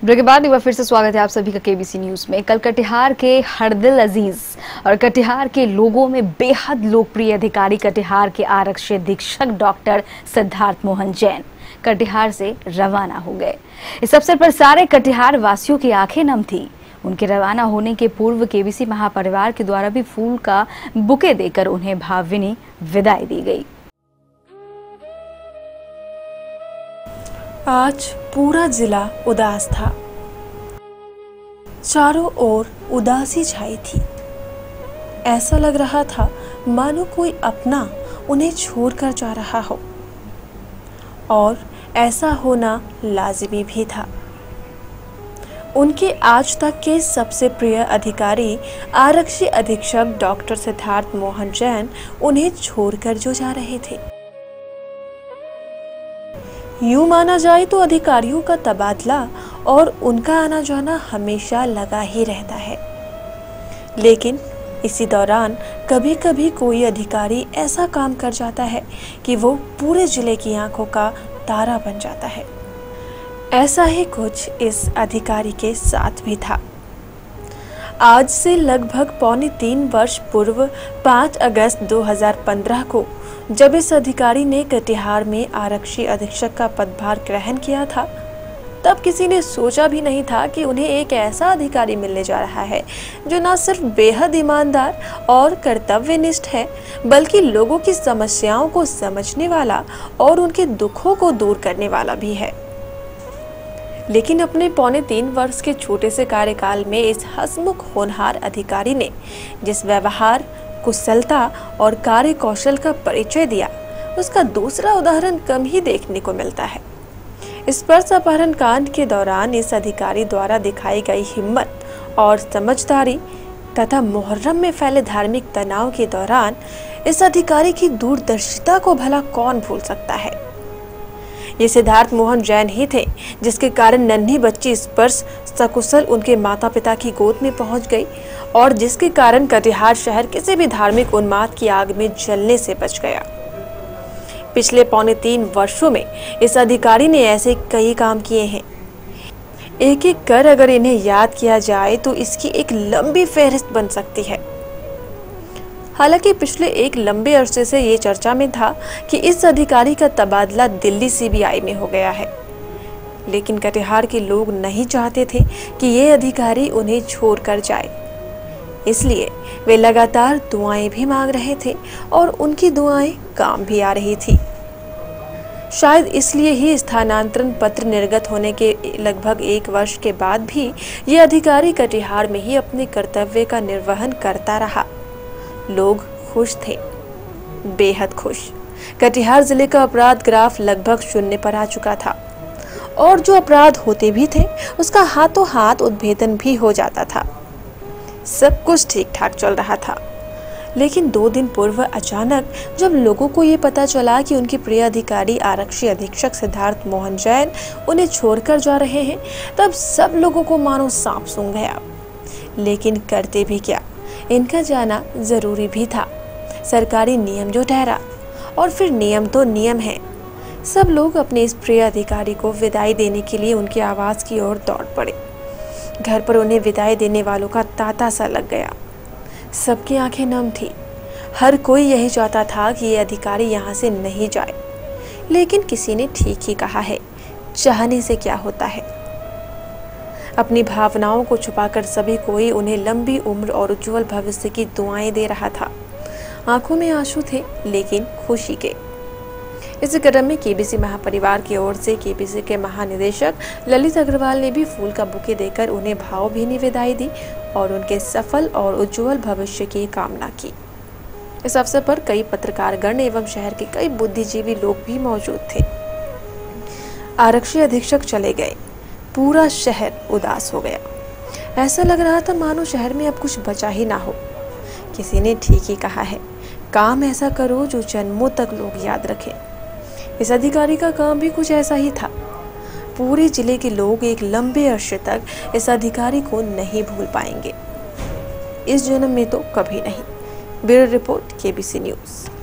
Break के बाद एक बार फिर से स्वागत है आप सभी का केबीसी न्यूज में। कल कटिहार के हरदिल अजीज और कटिहार के लोगों में बेहद लोकप्रिय अधिकारी कटिहार के आरक्षी अधीक्षक डॉक्टर सिद्धार्थ मोहन जैन कटिहार से रवाना हो गए। इस अवसर पर सारे कटिहार वासियों की आंखें नम थी। उनके रवाना होने के पूर्व केबीसी महापरिवार के द्वारा भी फूल का बुके देकर उन्हें भावभीनी विदाई दी गई। आज पूरा जिला उदास था। चारों ओर उदासी छाई थी। ऐसा लग रहा था मानो कोई अपना उन्हें छोड़कर जा रहा हो, और ऐसा होना लाजिमी भी था। उनके आज तक के सबसे प्रिय अधिकारी आरक्षी अधीक्षक डॉक्टर सिद्धार्थ मोहन जैन उन्हें छोड़कर जो जा रहे थे। यूं माना जाए तो अधिकारियों का तबादला और उनका आना जाना हमेशा लगा ही रहता है, लेकिन इसी दौरान कभी कभी कोई अधिकारी ऐसा काम कर जाता है कि वो पूरे जिले की आंखों का तारा बन जाता है। ऐसा ही कुछ इस अधिकारी के साथ भी था। आज से लगभग 3.25 वर्ष पूर्व 5 अगस्त 2015 को जब इस अधिकारी ने कटिहार में आरक्षी अधीक्षक का पदभार ग्रहण किया था, तब किसी ने सोचा भी नहीं था कि उन्हें एक ऐसा अधिकारी मिलने जा रहा है जो न सिर्फ बेहद ईमानदार और कर्तव्यनिष्ठ है, बल्कि लोगों की समस्याओं को समझने वाला और उनके दुखों को दूर करने वाला भी है। लेकिन अपने 3.25 वर्ष के छोटे से कार्यकाल में इस हंसमुख होनहार अधिकारी ने जिस व्यवहार, कुशलता और कार्य कौशल का परिचय दिया, उसका दूसरा उदाहरण कम ही देखने को मिलता है। इस पर्स अपहरण कांड के दौरान इस अधिकारी द्वारा दिखाई गई हिम्मत और समझदारी तथा मुहर्रम में फैले धार्मिक तनाव के दौरान इस अधिकारी की दूरदर्शिता को भला कौन भूल सकता है। ये सिद्धार्थ मोहन जैन ही थे जिसके कारण नन्ही बच्ची स्पर्श सकुशल उनके माता पिता की गोद में पहुंच गई और जिसके कारण कटिहार शहर किसी भी धार्मिक उन्माद की आग में जलने से बच गया। पिछले 3.25 वर्षों में इस अधिकारी ने ऐसे कई काम किए हैं। एक एक कर अगर इन्हें याद किया जाए तो इसकी एक लंबी फहरिस्त बन सकती है। हालांकि पिछले एक लंबे अरसे से ये चर्चा में था कि इस अधिकारी का तबादला दिल्ली सीबीआई में हो गया है, लेकिन कटिहार के लोग नहीं चाहते थे कि ये अधिकारी उन्हें छोड़कर जाए। इसलिए वे लगातार दुआएं भी मांग रहे थे और उनकी दुआएं काम भी आ रही थी। शायद इसलिए ही स्थानांतरण पत्र निर्गत होने के लगभग 1 वर्ष के बाद भी ये अधिकारी कटिहार में ही अपने कर्तव्य का निर्वहन करता रहा। लोग खुश थे, बेहद खुश। कटिहार जिले का अपराध ग्राफ लगभग 0 पर आ चुका था और जो अपराध होते भी थे उसका हाथों हाथ उद्भेदन भी हो जाता था। सब कुछ ठीक ठाक चल रहा था, लेकिन 2 दिन पूर्व अचानक जब लोगों को ये पता चला कि उनके प्रिय अधिकारी आरक्षी अधीक्षक सिद्धार्थ मोहन जैन उन्हें छोड़कर जा रहे हैं, तब सब लोगों को मानो सांप सूंघ गया। लेकिन करते भी क्या, इनका जाना जरूरी भी था। सरकारी नियम जो ठहरा, और फिर नियम तो नियम है। सब लोग अपने इस प्रिय अधिकारी को विदाई देने के लिए उनके आवास की ओर दौड़ पड़े। घर पर उन्हें विदाई देने वालों का तांता सा लग गया। सबकी आंखें नम थी। हर कोई यही चाहता था कि ये अधिकारी यहाँ से नहीं जाए, लेकिन किसी ने ठीक ही कहा है, चाहने से क्या होता है। अपनी भावनाओं को छुपाकर सभी कोई उन्हें लंबी उम्र और उज्जवल भविष्य की दुआएं दे रहा था। आंखों में आंसू थे, लेकिन खुशी के। इस क्रम में केबीसी महापरिवार की ओर से केबीसी के महानिदेशक ललित अग्रवाल ने भी फूल का बुके देकर उन्हें भावभीनी विदाई दी और उनके सफल और उज्जवल भविष्य की कामना की। इस अवसर पर कई पत्रकारगण एवं शहर के कई बुद्धिजीवी लोग भी मौजूद थे। आरक्षी अधीक्षक चले गए, पूरा शहर उदास हो गया। ऐसा लग रहा था मानो शहर में अब कुछ बचा ही ना हो। किसी ने ठीक ही कहा है, काम ऐसा करो जो जन्मों तक लोग याद रखें। इस अधिकारी का काम भी कुछ ऐसा ही था। पूरे जिले के लोग एक लंबे अरसे तक इस अधिकारी को नहीं भूल पाएंगे। इस जन्म में तो कभी नहीं। Bureau report, KBC news.